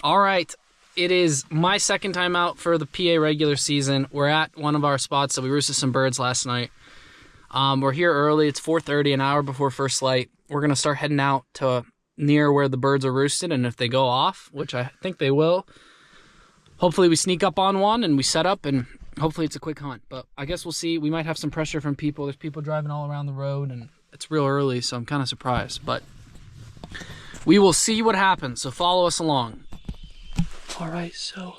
All right. It is my second time out for the PA regular season. We're at one of our spots that we roosted some birds last night. We're here early. It's 4:30, an hour before first light. We're going to start heading out to near where the birds are roosted, and if they go off, which I think they will, hopefully we sneak up on one and we set up, and hopefully it's a quick hunt. But I guess we'll see. We might have some pressure from people. There's people driving all around the road, and it's real early, so I'm kind of surprised. But we will see what happens, so follow us along. All right, so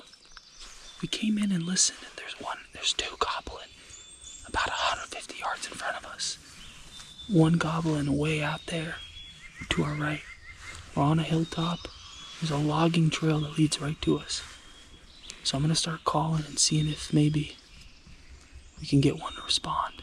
we came in and listened, and there's two gobbling about 150 yards in front of us. One gobbling way out there to our right. We're on a hilltop. There's a logging trail that leads right to us. So I'm going to start calling and seeing if maybe we can get one to respond.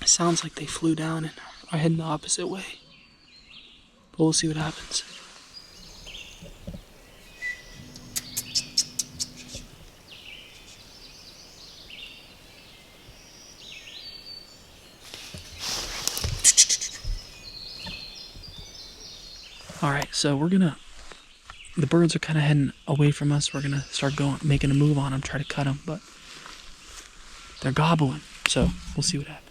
Sounds like they flew down and are heading the opposite way. But we'll see what happens. Alright, so the birds are kind of heading away from us. We're gonna start making a move on them, try to cut them, but they're gobbling. So we'll see what happens.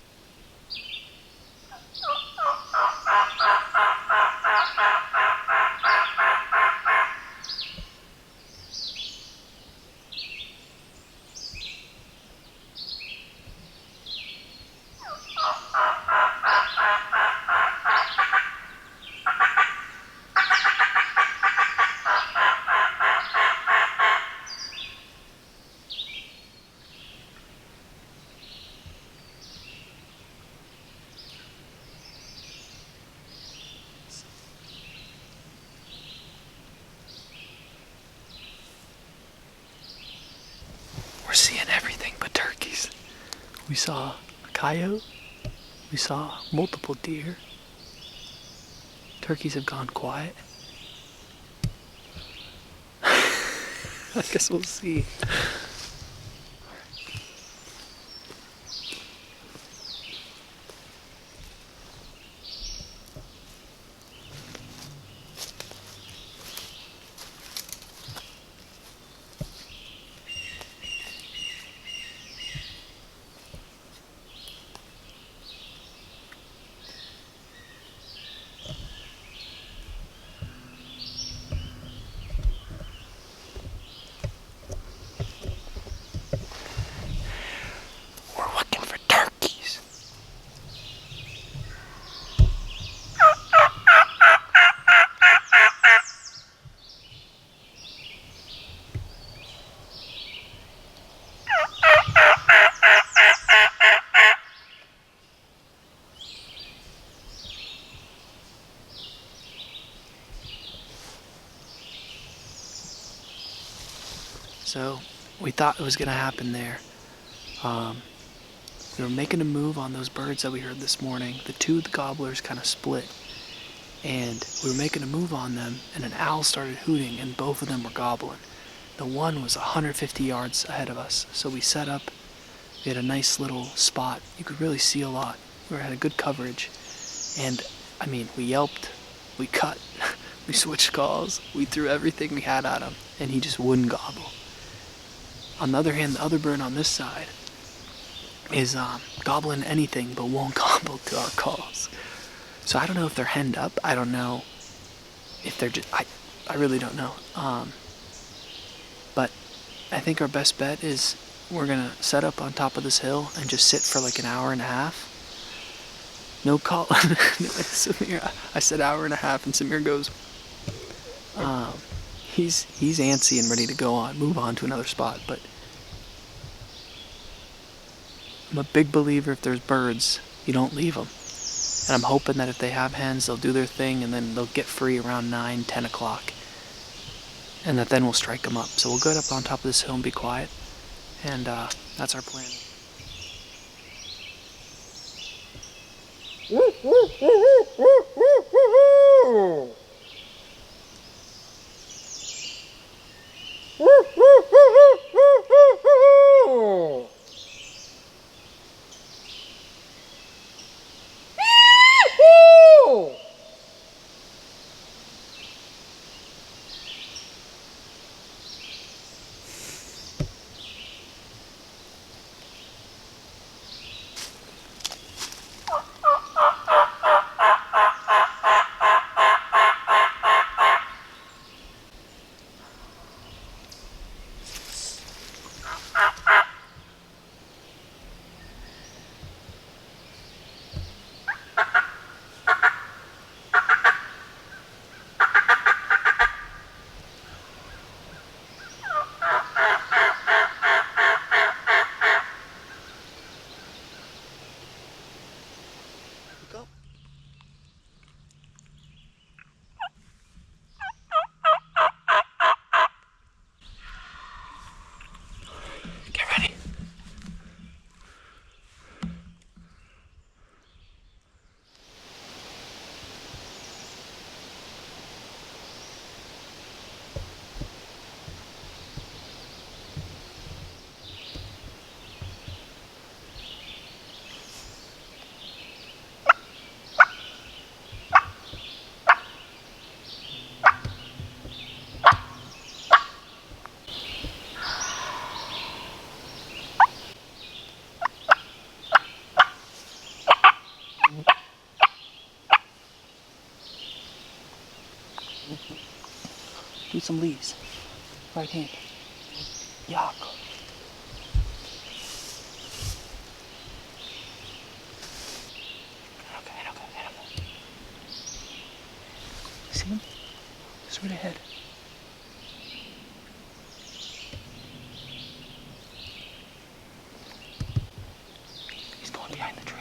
We're seeing everything but turkeys. We saw a coyote. We saw multiple deer. Turkeys have gone quiet. I guess we'll see. So we thought it was going to happen there. We were making a move on those birds that we heard this morning. The gobblers kind of split, and we were making a move on them, and an owl started hooting, and both of them were gobbling. The one was 150 yards ahead of us, so we set up. We had a nice little spot. You could really see a lot. We had a good coverage, and I mean, we yelped, we cut, we switched calls, we threw everything we had at him, and he just wouldn't gobble. On the other hand, the other bird on this side is gobbling anything but won't gobble to our calls. So I don't know if they're henned up. I don't know if they're just, I really don't know. But I think our best bet is we're gonna set up on top of this hill and just sit for like an hour and a half. No call. Samir, I said hour and a half, and Samir goes, he's antsy and ready to move on to another spot. But I'm a big believer if there's birds, you don't leave them. And I'm hoping that if they have hens, they'll do their thing and then they'll get free around 9, 10 o'clock. And then we'll strike them up. So we'll go up on top of this hill and be quiet. And that's our plan. Do some leaves. Right hand. Yuck. Okay. See him? Just right ahead. He's going behind the tree.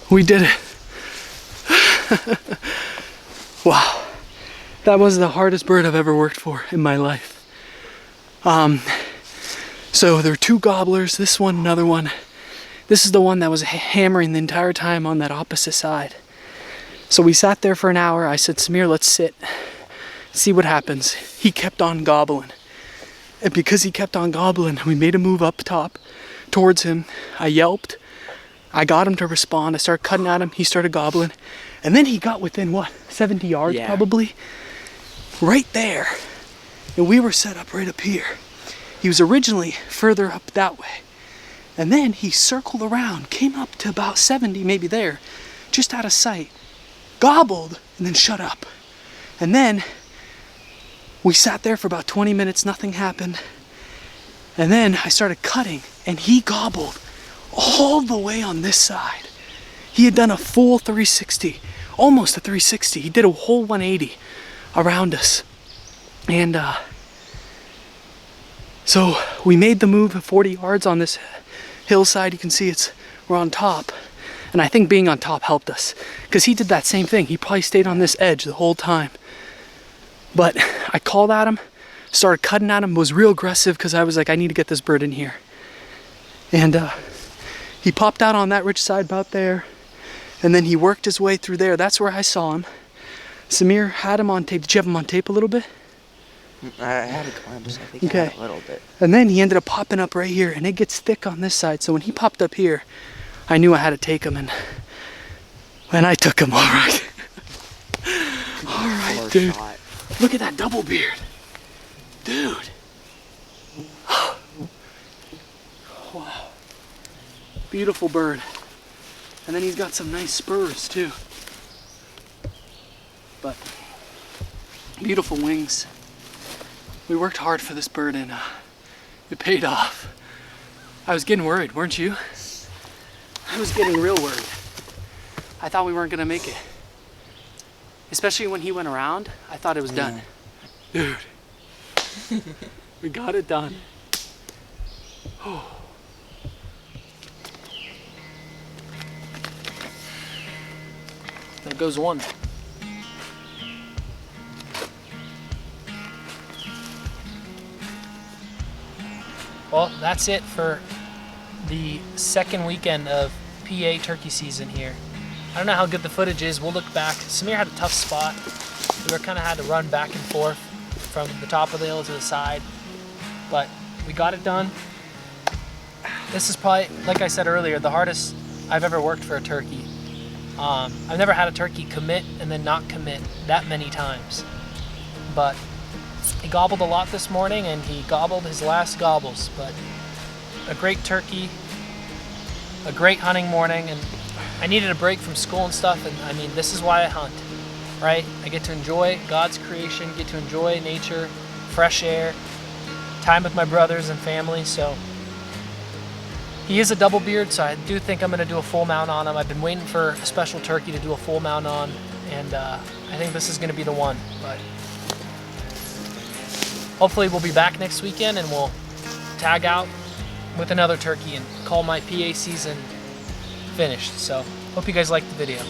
We did it. Wow. That was the hardest bird I've ever worked for in my life. So there were two gobblers, this one, another one. This is the one that was hammering the entire time on that opposite side. So we sat there for an hour. I said, Samir, let's sit, see what happens. He kept on gobbling. And because he kept on gobbling, we made a move up top towards him. I yelped. I got him to respond. I started cutting at him. He started gobbling. And then he got within, 70 yards probably? Right there. And we were set up right up here. He was originally further up that way. And then he circled around, came up to about 70, maybe there, just out of sight, gobbled, and then shut up. And then we sat there for about 20 minutes, nothing happened. And then I started cutting, and he gobbled all the way on this side. He had done a full 360, almost a 360. He did a whole 180 around us. And so we made the move at 40 yards on this hillside. You can see we're on top. And I think being on top helped us, because he did that same thing. He probably stayed on this edge the whole time. But I called at him, started cutting at him, was real aggressive because I was like, I need to get this bird in here. And he popped out on that ridge side about there, and then he worked his way through there. That's where I saw him. Samir had him on tape. Did you have him on tape a little bit? I had a glimpse, I think. Okay. I had a little bit. And then he ended up popping up right here, and it gets thick on this side. So when he popped up here, I knew I had to take him, and when I took him, all right. All right, dude. Shot. Look at that double beard. Dude. Wow. Beautiful bird. And then he's got some nice spurs too. But beautiful wings. We worked hard for this bird, and it paid off. I was getting worried, weren't you? I was getting real worried. I thought we weren't gonna make it. Especially when he went around, I thought it was done. Dude, we got it done. There goes one. Well, that's it for the second weekend of PA turkey season here. I don't know how good the footage is. We'll look back. Samir had a tough spot. We kind of had to run back and forth from the top of the hill to the side, but we got it done. This is probably, like I said earlier, the hardest I've ever worked for a turkey. I've never had a turkey commit and then not commit that many times, but he gobbled a lot this morning, and he gobbled his last gobbles. But a great turkey, a great hunting morning, and I needed a break from school and stuff, and I mean, this is why I hunt, right? I get to enjoy God's creation, get to enjoy nature, fresh air, time with my brothers and family. So he is a double beard, so I do think I'm gonna do a full mount on him. I've been waiting for a special turkey to do a full mount on, and I think this is gonna be the one. But hopefully we'll be back next weekend, and we'll tag out with another turkey and call my PA season finished. So hope you guys liked the video.